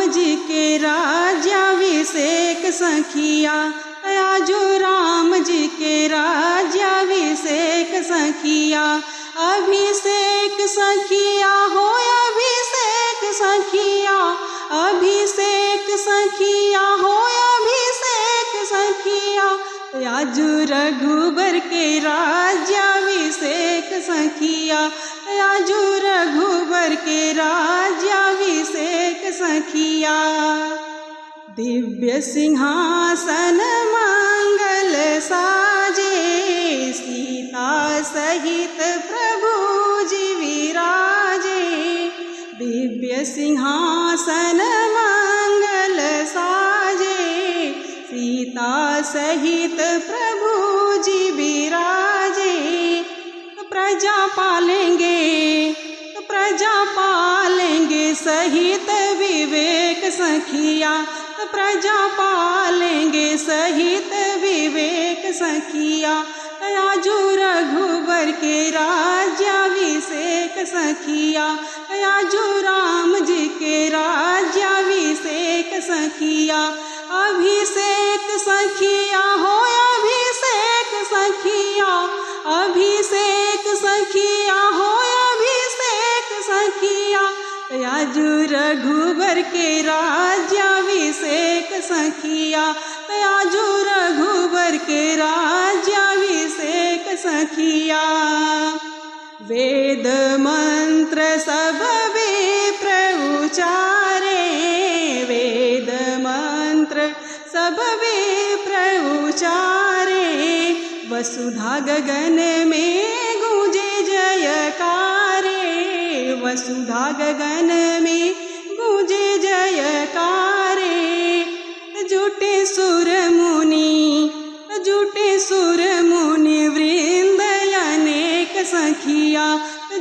जी के राज्याभिषेक सखिया, आजो राम जी के राज्याभिषेक सखिया। अभिषेक सखिया हो अभिषेक सखिया, अभिषेक सखिया हो अभिषेक सखिया। आजू रघुबर के राज्याभिषेक सखिया, आजू रघुबर के राज्याभिषेक सखिया। दिव्य सिंहासन मंगल साजे, सीता सहित प्रभु जी विराजे। दिव्य सिंहासन मंगल साजे, सीता सहित प्रभु जी विराजे। प्रजा पालेंगे सहित विवेक सखिया, प्रजा पालेंगे सहित विवेक सखिया। आजू रघुबर के राज्याभिषेक सखिया, आजू राम जी के राज्याभिषेक सखिया। अभिषेक सखिया हो अभिषेक सखिया, अभिषेक सखिया हो अभिषेक सखिया। आजू रघुबर के राज्याभिषेक सखिया, आजू रघुबर के राज्याभिषेक सखिया। वेद मंत्र सब विप्र उचारे, वेद मंत्र सब विप्र उचारे। वसुधा गगन में गूंजे जयकारे, वसुधा गगन में गूंजे जयकारे। जुटे सुर मुनि वृंद अनेक सखिया,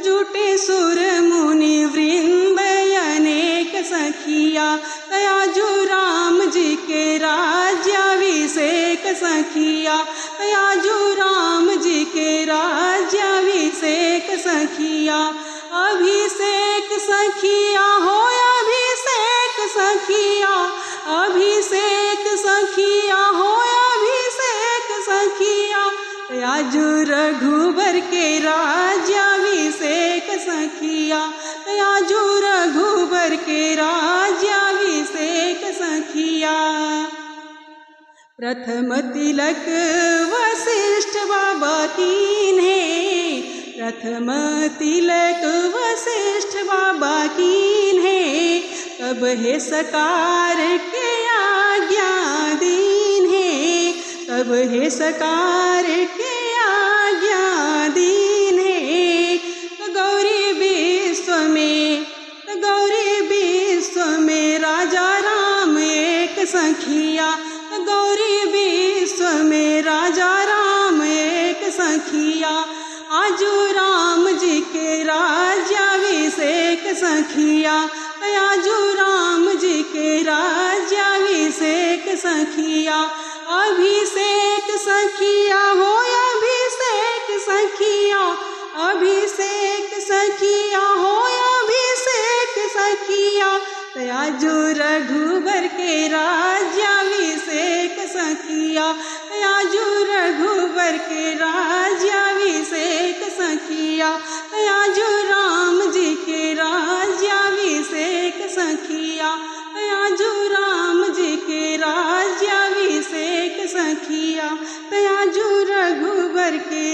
जुटे सुर मुनि वृंद अनेक सखिया। आजू राम जी के राज्याभिषेक सखिया, आजू राम जी के राज्याभिषेक सखिया। अभिषेक सखिया हो अभिषेक सखिया, अभिषेक सखिया हो अभिषेक सखिया। आजू रघुबर के राज्याभिषेक सखिया, आजू रघुबर के राज्याभिषेक सखिया। प्रथम तिलक वशिष्ठ बाबा कीन्हे, प्रथम तिलक वशिष्ठ बाबा कीन्हे। तब हे सकार के आज्ञा दीन्हे, तब हे सकार के आज्ञा दीन्हे। गौरी विश्व में राजा राम एक सखिया, गौरी विश्व में राजा राम एक सखिया। आजू राम जी के राज्याभिषेक सखिया, आजू राम जी के राज्याभिषेक सखिया। अभिषेक सखिया हो अभिषेक सखिया, अभिषेक सखिया हो अभिषेक सखिया। आजू रघुबर के राज्याभिषेक सखिया, आजू रघुबर के राज्याभिषेक सखिया। आजू राम जी के राज्याभिषेक सखिया, आजू राम जी के राज्याभिषेक सखिया। आजू रघुबर के